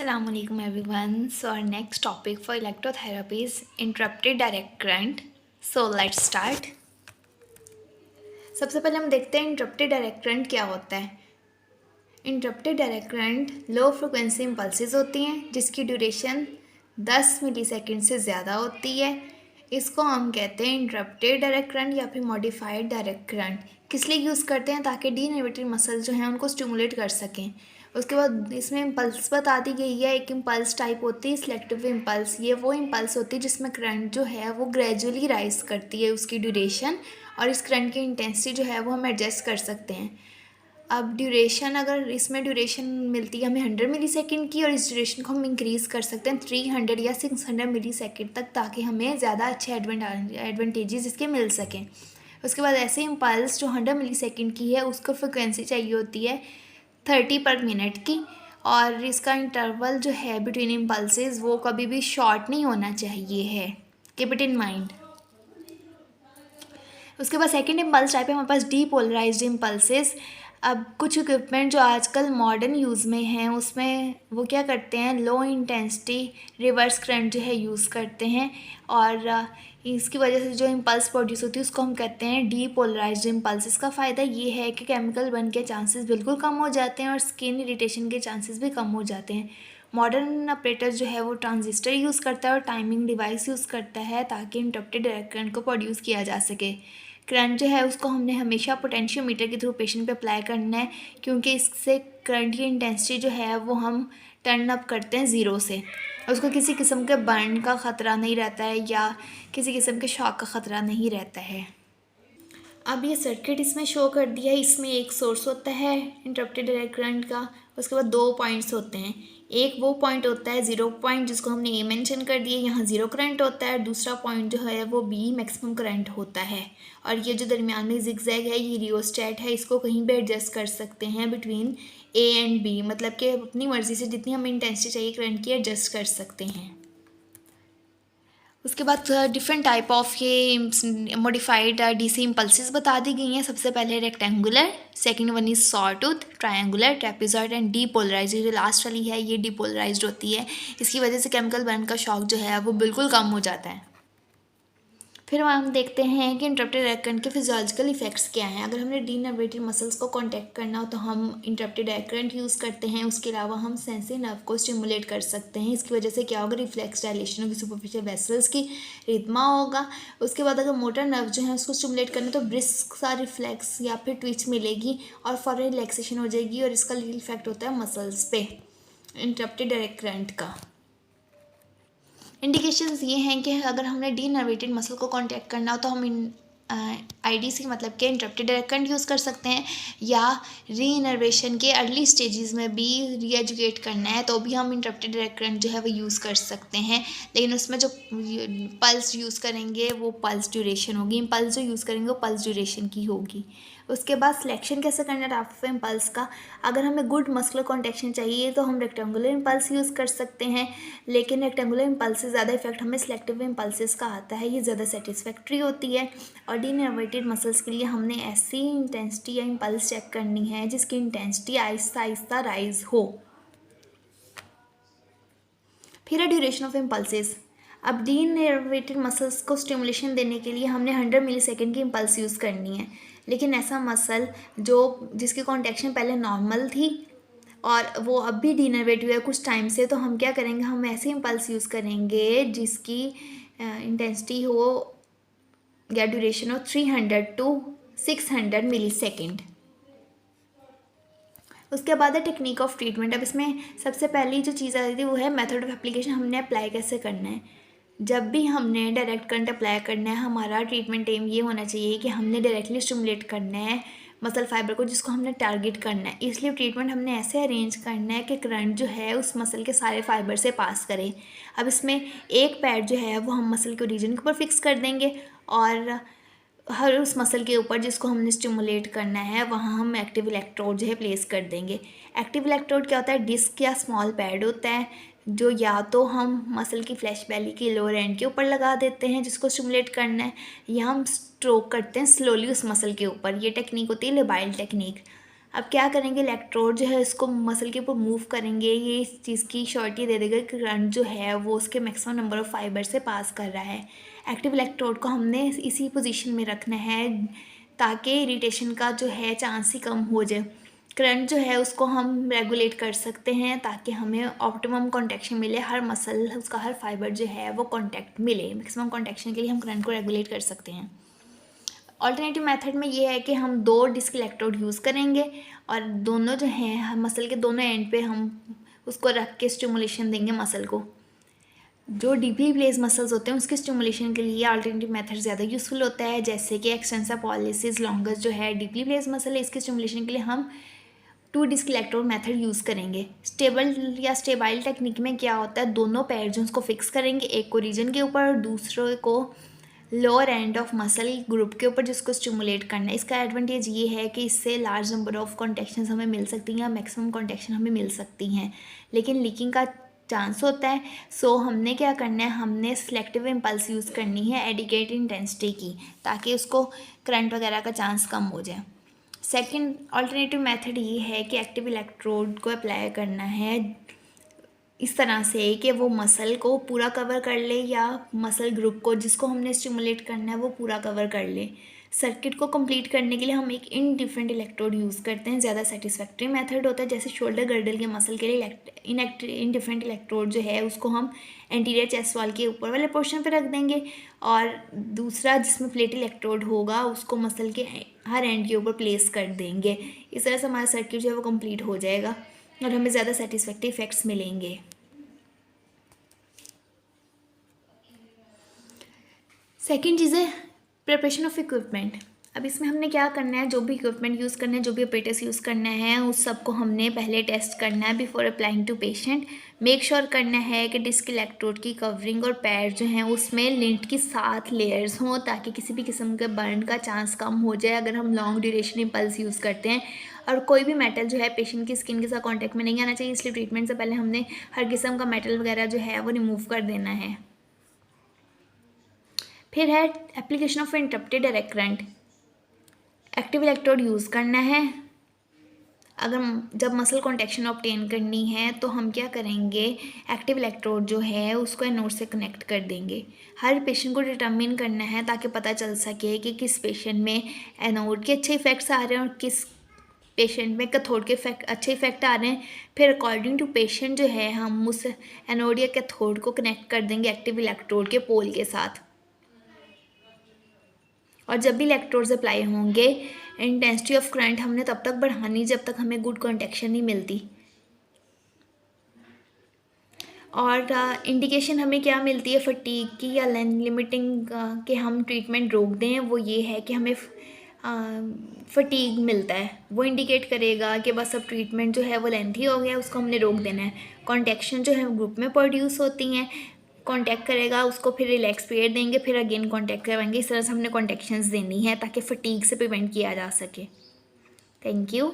Assalamualaikum everyone. So our next topic for electrotherapy is interrupted direct current. So let's start. सबसे पहले हम देखते हैं इंटरप्टेड डायरेक्ट करंट क्या होता है। Interrupted direct current low frequency impulses होती हैं जिसकी ड्यूरेशन 10 मिलीसेकंड से ज़्यादा होती है। इसको हम कहते हैं इंटरप्टेड डायरेक्ट करंट या फिर मॉडिफाइड डायरेक्ट करंट। किस लिए यूज़ करते हैं? ताकि डीनर्वेटेड मसल जो हैं उनको स्टिमुलेट कर सकें। उसके बाद इसमें इम्पल्स बता दी गई है। एक इम्पल्स टाइप होती है सिलेक्टिव इम्पल्स। ये वो इम्पल्स होती है जिसमें करंट जो है वो ग्रेजुअली राइज करती है उसकी ड्यूरेशन, और इस करंट की इंटेंसिटी जो है वो हम एडजस्ट कर सकते हैं। अब ड्यूरेशन, अगर इसमें ड्यूरेशन मिलती है हमें 100 मिलीसेकंड की, और इस ड्यूरेशन को हम इंक्रीज़ कर सकते हैं 300 या 600 मिलीसेकंड तक, ताकि हमें ज़्यादा अच्छे एडवांटेजेस इसके मिल सकें। उसके बाद ऐसे इम्पल्स जो 100 मिलीसेकंड की है उसको फ्रिक्वेंसी चाहिए होती है 30 पर मिनट की, और इसका इंटरवल जो है बिटवीन इम्पल्सेस वो कभी भी शॉर्ट नहीं होना चाहिए है। Keep it in mind. उसके बाद सेकंड इम्पल्स टाइप है हमारे पास डीपोलराइज्ड इम्पल्सेस। अब कुछ इक्विपमेंट जो आजकल मॉडर्न यूज़ में हैं उसमें वो क्या करते हैं, लो इंटेंसिटी रिवर्स करंट जो है यूज़ करते हैं, और इसकी वजह से जो इम्पल्स प्रोड्यूस होती है उसको हम कहते हैं डीपोलराइज्ड इम्पल्स। इसका फ़ायदा ये है कि केमिकल बर्न के चांसेस बिल्कुल कम हो जाते हैं और स्किन इरिटेशन के चांसेस भी कम हो जाते हैं। मॉडर्न ऑपरेटर जो है वो ट्रांजिस्टर यूज़ करता है और टाइमिंग डिवाइस यूज़ करता है ताकि इंटरप्टेड डायरेक्ट करंट को प्रोड्यूस किया जा सके। करंट जो है उसको हमने हमेशा पोटेंशियोमीटर के थ्रू पेशेंट पे अप्लाई करना है, क्योंकि इससे करंट की इंटेंसिटी जो है वो हम टर्न अप करते हैं 0 से। उसको किसी किस्म के बर्न का ख़तरा नहीं रहता है या किसी किस्म के शॉक का ख़तरा नहीं रहता है। अब ये सर्किट इसमें शो कर दिया है। इसमें एक सोर्स होता है इंटरप्टेड डायरेक्ट करंट का, उसके बाद 2 पॉइंट्स होते हैं। एक वो पॉइंट होता है 0 पॉइंट जिसको हमने ए मेंशन कर दिया, यहाँ 0 करंट होता है। दूसरा पॉइंट जो है वो बी मैक्सिमम करंट होता है, और ये जो दरमियान में जिगजैग है ये रियोस्टेट है। इसको कहीं भी एडजस्ट कर सकते हैं बिटवीन ए एंड बी, मतलब कि अपनी मर्ज़ी से जितनी हमें इंटेंसिटी चाहिए करंट की एडजस्ट कर सकते हैं। उसके बाद डिफरेंट टाइप ऑफ ये मॉडिफाइड डीसी इम्पल्सेस बता दी गई हैं। सबसे पहले rectangular, second one is sawtooth, triangular, trapezoid and depolarised. जो लास्ट वाली है ये डीपोलराइज्ड होती है। इसकी वजह से केमिकल बर्न का शॉक जो है वो बिल्कुल कम हो जाता है। फिर हम देखते हैं कि इंटरप्टेड डायरेक्ट करंट के फिजियोलॉजिकल इफेक्ट्स क्या हैं। अगर हमने डीनर्वेटेड मसल्स को कॉन्टैक्ट करना हो तो हम इंटरप्टेड डायरेक्ट करंट यूज़ करते हैं। उसके अलावा हम सेंसरी नर्व को स्टिमुलेट कर सकते हैं। इसकी वजह से क्या होगा, रिफ्लेक्स डायलेशन होगी सुपरफिशियल वेसल्स की, रिदमा होगा। उसके बाद अगर मोटर नर्व जो है उसको स्टिमुलेट करना तो ब्रिस्क सा रिफ्लेक्स या फिर ट्विच मिलेगी और फॉरन रिलैक्सेशन हो जाएगी, और इसका लीड इफेक्ट होता है मसल्स पे इंटरप्टेड डायरेक्ट करंट का। इंडिकेशंस ये हैं कि अगर हमने डीनर्वेटेड मसल को कॉन्टैक्ट करना हो तो हम आईडीसी मतलब कि इंटरप्टेड डायरेक्ट करंट यूज़ कर सकते हैं, या रीइनर्वेशन के अर्ली स्टेजेस में भी रीएजुकेट करना है तो भी हम इंटरप्टेड डायरेक्ट करंट जो है वो यूज़ कर सकते हैं। लेकिन उसमें जो पल्स यूज़ करेंगे वो पल्स ड्यूरेशन होगी, इम्पल्स जो यूज़ करेंगे वो पल्स ड्यूरेशन की होगी। उसके बाद सिलेक्शन कैसे करना है ऑफ इम्पल्स का। अगर हमें गुड मस्कुलर कॉन्ट्रैक्शन चाहिए तो हम रेक्टेंगुलर इम्पल्स यूज़ कर सकते हैं, लेकिन रेक्टेंगुलर इम्पल्स से ज़्यादा इफेक्ट हमें सिलेक्टिव इम्पल्सेस का आता है, ये ज़्यादा सेटिस्फैक्ट्री होती है। और डीनर्वेटेड मसल्स के लिए हमने ऐसी इंटेंसिटी या इम्पल्स चेक करनी है जिसकी इंटेंसिटी आहिस्ता आहिस्ता राइज हो। फिर है ड्यूरेशन ऑफ इम्पल्सेस। अब डीनर्वेटेड मसल्स को स्टिमुलेशन देने के लिए हमने 100 मिलीसेकंड की इम्पल्स यूज़ करनी है, लेकिन ऐसा मसल जिसकी कॉन्ट्रैक्शन पहले नॉर्मल थी और वो अब भी डीनर्वेट हुआ है कुछ टाइम से, तो हम क्या करेंगे, हम ऐसे इम्पल्स यूज़ करेंगे जिसकी इंटेंसिटी हो या ड्यूरेशन हो 300 टू 600 मिलीसेकंड। उसके बाद है टेक्निक ऑफ ट्रीटमेंट। अब इसमें सबसे पहली जो चीज़ आ रही थी वो है मेथड ऑफ एप्लीकेशन, हमने अप्लाई कैसे करना है। जब भी हमने डायरेक्ट करंट अप्लाई करना है हमारा ट्रीटमेंट एम ये होना चाहिए कि हमने डायरेक्टली स्टिमुलेट करना है मसल फाइबर को जिसको हमने टारगेट करना है। इसलिए ट्रीटमेंट हमने ऐसे अरेंज करना है कि करंट जो है उस मसल के सारे फाइबर से पास करे। अब इसमें एक पैड जो है वो हम मसल के रीजन के ऊपर फिक्स कर देंगे, और हर उस मसल के ऊपर जिसको हमने स्टिमुलेट करना है वहाँ हम एक्टिव इलेक्ट्रोड जो है प्लेस कर देंगे। एक्टिव इलेक्ट्रोड क्या होता है, डिस्क या स्मॉल पैड होता है जो या तो हम मसल की फ्लैश बैली के लोअर एंड के ऊपर लगा देते हैं जिसको स्टिमुलेट करना है, या हम स्ट्रोक करते हैं स्लोली उस मसल के ऊपर। ये टेक्निक होती है लेबाइल टेक्निक। अब क्या करेंगे, इलेक्ट्रोड जो है इसको मसल के ऊपर मूव करेंगे, ये इस चीज़ की श्योरिटी दे देगा कि करंट जो है वो उसके मैक्सिमम नंबर ऑफ़ फाइबर से पास कर रहा है। एक्टिव इलेक्ट्रोड को हमने इसी पोजीशन में रखना है ताकि इरिटेशन का जो है चांस ही कम हो जाए। करंट जो है उसको हम रेगुलेट कर सकते हैं ताकि हमें ऑप्टिमम कॉन्ट्रैक्शन मिले, हर मसल उसका हर फाइबर जो है वो कॉन्टैक्ट मिले। मैक्सिमम कॉन्ट्रैक्शन के लिए हम करंट को रेगुलेट कर सकते हैं। ऑल्टरनेटिव मेथड में ये है कि हम 2 डिस्क इलेक्ट्रोड यूज़ करेंगे और दोनों जो हैं मसल के दोनों एंड पे हम उसको रख के स्टिमुलेशन देंगे मसल को। जो डीपली प्लेस मसल्स होते हैं उसके स्टिमुलेशन के लिए अल्टरनेटिव मेथड ज़्यादा यूज़फुल होता है, जैसे कि एक्सटेंसर पॉलिसिस लॉन्गस जो है डीपली प्लेस मसल है, इसके स्टिमुलेशन के लिए हम 2 डिस्क इलेक्ट्रोड मेथड यूज़ करेंगे। स्टेबाइल टेक्निक में क्या होता है, दोनों पैर जो उसको फिक्स करेंगे, एक को रीजन के ऊपर और दूसरे को lower end of muscle group के ऊपर जिसको स्टिमुलेट करना है। इसका एडवांटेज ये है कि इससे लार्ज नंबर ऑफ कॉन्ट्रैक्शंस हमें मिल सकती हैं या मैक्सिमम कॉन्ट्रैक्शन हमें मिल सकती हैं, लेकिन लीकिंग का चांस होता है। सो हमने क्या करना है, हमने सिलेक्टिव इम्पल्स यूज़ करनी है एडिकेट इंटेंसिटी की, ताकि उसको करंट वगैरह का चांस कम हो जाए। सेकेंड ऑल्टरनेटिव मेथड ये है कि एक्टिव इलेक्ट्रोड को अप्लाई करना है इस तरह से कि वो मसल को पूरा कवर कर ले या मसल ग्रुप को जिसको हमने स्टिमुलेट करना है वो पूरा कवर कर ले। सर्किट को कंप्लीट करने के लिए हम एक इनडिफरेंट इलेक्ट्रोड यूज़ करते हैं, ज़्यादा सेटिस्फैक्ट्री मेथड होता है। जैसे शोल्डर गर्डल के मसल के लिए इनडिफरेंट इलेक्ट्रोड जो है उसको हम एंटीरियर चेस्ट वॉल के ऊपर वाले पोर्शन पे रख देंगे और दूसरा जिसमें प्लेट इलेक्ट्रोड होगा उसको मसल के हर एंड के ऊपर प्लेस कर देंगे। इस तरह से हमारा सर्किट जो है वो कंप्लीट हो जाएगा और हमें ज़्यादा सेटिस्फैक्ट्री इफेक्ट्स मिलेंगे। सेकेंड चीज़ है प्रिपरेशन ऑफ इक्विपमेंट। अब इसमें हमने क्या करना है, जो भी इक्विपमेंट यूज़ करना है, जो भी ऑपरेटर्स यूज़ करना है, उस सब को हमने पहले टेस्ट करना है before applying to patient. Make sure करना है कि डिस्क इलेक्ट्रोड की कवरिंग और पैर जो हैं उसमें लिंट की 7 लेयर्स हों ताकि किसी भी किस्म के बर्न का चांस कम हो जाए अगर हम लॉन्ग ड्यूरेशन इम्पल्स यूज़ करते हैं। और कोई भी मेटल जो है पेशेंट की स्किन के साथ कॉन्टैक्ट में नहीं आना चाहिए, इसलिए ट्रीटमेंट से पहले हमने हर किस्म का मेटल वगैरह जो है वो रिमूव कर देना है। फिर है application of interrupted direct current. Active electrode use करना है। अगर जब मसल कॉन्ट्रैक्शन ऑब्टेन करनी है तो हम क्या करेंगे, एक्टिव इलेक्ट्रोड जो है उसको एनोड से कनेक्ट कर देंगे। हर पेशेंट को डिटर्मिन करना है ताकि पता चल सके कि किस पेशेंट में एनोड के अच्छे इफेक्ट्स आ रहे हैं और किस पेशेंट में कैथोड के अच्छे इफेक्ट आ रहे हैं। फिर अकॉर्डिंग टू पेशेंट जो है हम उस एनोड या कैथोड को कनेक्ट कर देंगे एक्टिव इलेक्ट्रोड के पोल के साथ। और जब भी इलेक्ट्रोड्स अप्लाई होंगे इंटेंसिटी ऑफ करंट हमने तब तक बढ़ानी जब तक हमें गुड कॉन्ट्रैक्शन नहीं मिलती। और इंडिकेशन हमें क्या मिलती है फटीग की या लिमिटिंग के हम ट्रीटमेंट रोक दें, वो ये है कि हमें फटीग मिलता है, वो इंडिकेट करेगा कि बस अब ट्रीटमेंट जो है वो लेंथी हो गया, उसको हमने रोक देना है। कॉन्ट्रैक्शन जो है ग्रुप में प्रोड्यूस होती हैं, कांटेक्ट करेगा उसको, फिर रिलैक्स पीरियड देंगे, फिर अगेन कांटेक्ट करवाएंगे। इस तरह से हमने कॉन्ट्रैक्शंस देनी है ताकि फटीग से प्रिवेंट किया जा सके। Thank you.